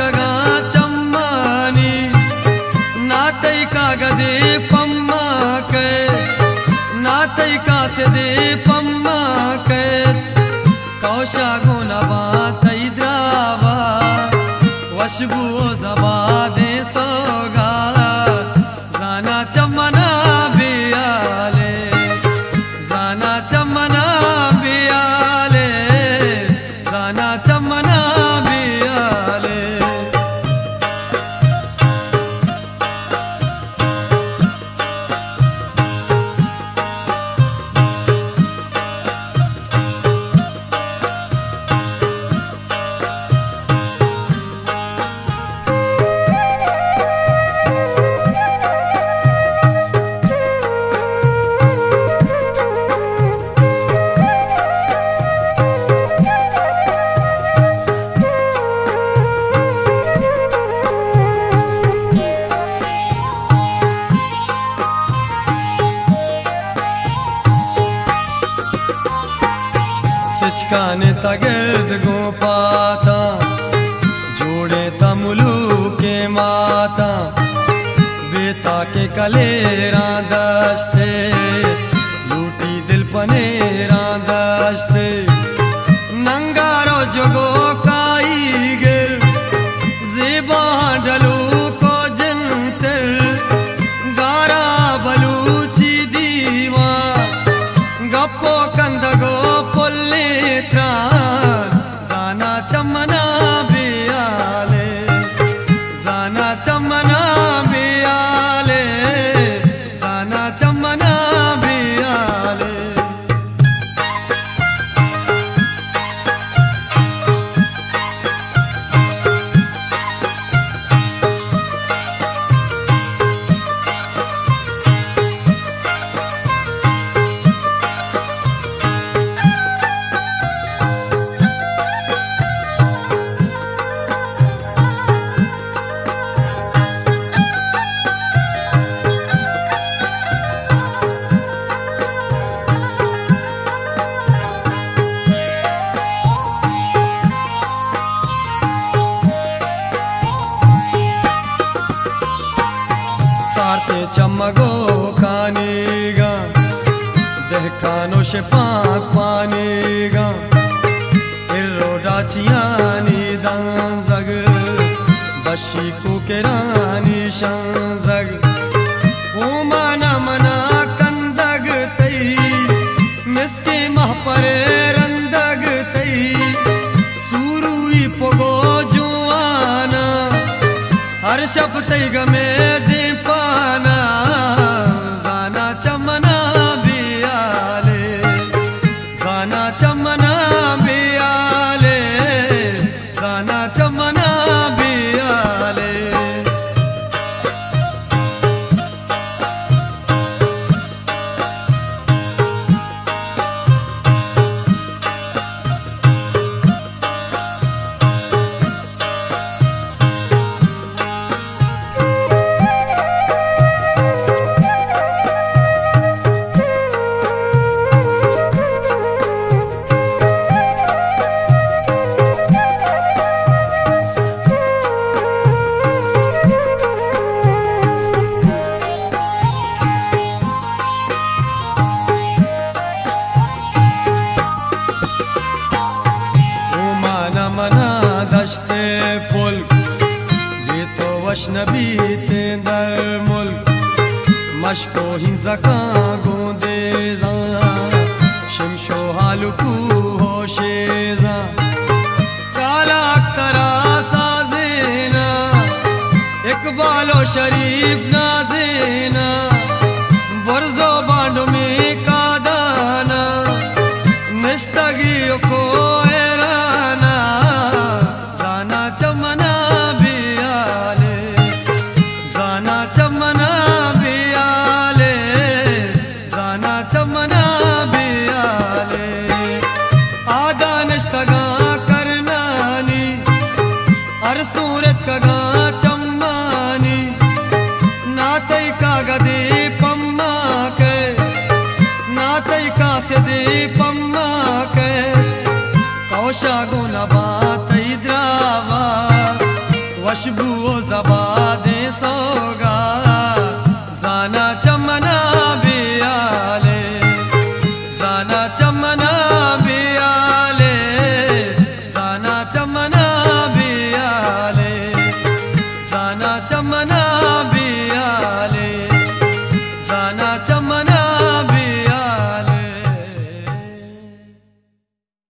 नष्टगा चम्मानी नातई का गदे पम्मा के नातई का से दे पम्मा के कौशा गुना बातई द्रावा वशबू जबा दे सोगा जाना चमना बियाले जाना चमना बियाले जाना चमना बियाले सिचकाने तगिर्द गो पाता जोड़े तमुलू के माता बेता के कलेरा दस्ते लूटी दिल पनेरा दस्ते नंगारो जगो काई गिर जेबा डलू को जंतर गारा बलूची दीवा गप्पो कंदगो पुल्ले जाना चमना बियाले जाना चमना बियाले जाना चमना बियाले सारते चमगो खानेगा दहकानो से पाक पानेगा इर्रो डाचियानी दांजग बशी को के रानी शांजग ओ माना मना कंदग तई मिसके मह परे रंदग तई सूरुई पोगो जुआना हर शब्द गमे दे पाना जाना चमना बियाले जाना चमना बियाले जाना चमना बियाले मना दश्ते पुल ये तो वशनबी ते दर मुल्क मशको हिंसका गोंदे जा शिमशो हालुकू होशेजा काला अख्तरा साजेना इकबालो शरीफ नाजेना बरजो बांडो में कादाना निश्तगी को सूरत कगा चम्मानी नातई का गदे पम्मा के नातई का से दे पम्मा के कौशा गुना बातई द्रावा खुशबू ज़बा दे सोगा